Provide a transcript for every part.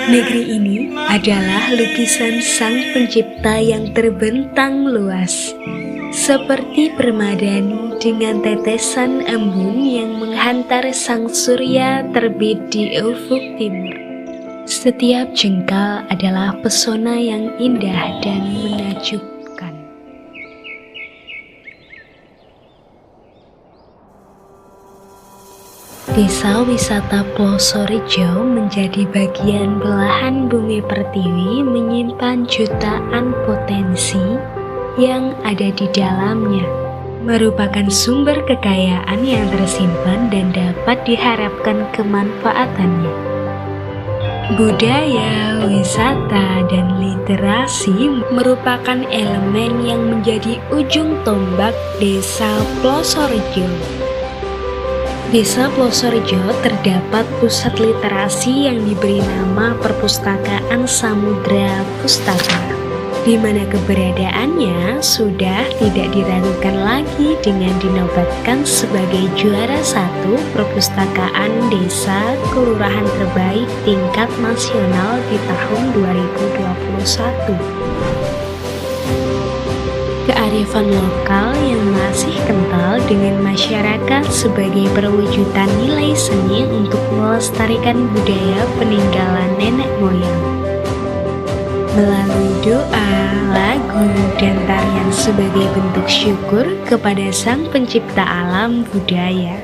Negeri ini adalah lukisan sang pencipta yang terbentang luas, seperti permadani dengan tetesan embun yang menghantar sang surya terbit di ufuk timur. Setiap jengkal adalah pesona yang indah dan menakjubkan. Desa wisata Plosorejo menjadi bagian belahan bumi pertiwi, menyimpan jutaan potensi yang ada di dalamnya, merupakan sumber kekayaan yang tersimpan dan dapat diharapkan kemanfaatannya. Budaya, wisata, dan literasi merupakan elemen yang menjadi ujung tombak Desa Plosorejo. Desa Plosorejo terdapat pusat literasi yang diberi nama Perpustakaan Samudra Pustaka, di mana keberadaannya sudah tidak diragukan lagi dengan dinobatkan sebagai juara 1 perpustakaan desa kelurahan terbaik tingkat nasional di tahun 2021. Kearifan lokal yang masih kental dengan masyarakat sebagai perwujudan nilai seni untuk melestarikan budaya peninggalan nenek moyang. Melalui doa, lagu, dan tarian sebagai bentuk syukur kepada sang pencipta alam budaya.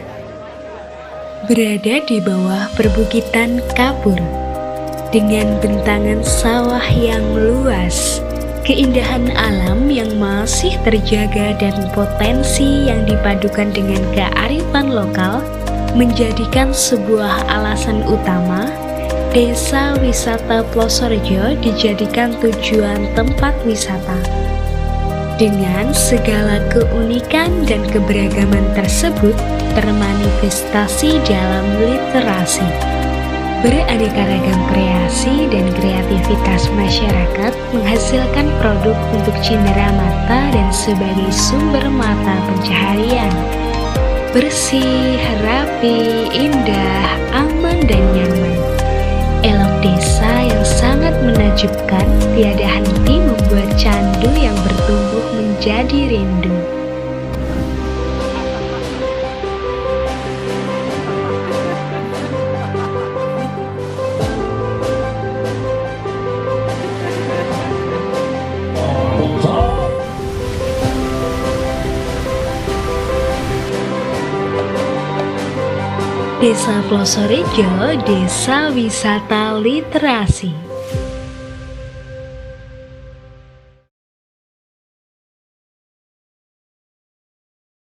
Berada di bawah perbukitan kapur, dengan bentangan sawah yang luas, keindahan alam yang masih terjaga dan potensi yang dipadukan dengan kearifan lokal menjadikan sebuah alasan utama Desa Wisata Plosorejo dijadikan tujuan tempat wisata. Dengan segala keunikan dan keberagaman tersebut termanifestasi dalam literasi. Beraneka ragam kreasi dan kreativitas masyarakat menghasilkan produk untuk cindera mata dan sebagai sumber mata pencaharian. Bersih, rapi, indah, aman, dan nyaman. Elok desa yang sangat menakjubkan, tiada henti membuat candu yang bertumbuh menjadi rindu. Desa Plosorejo, desa wisata literasi.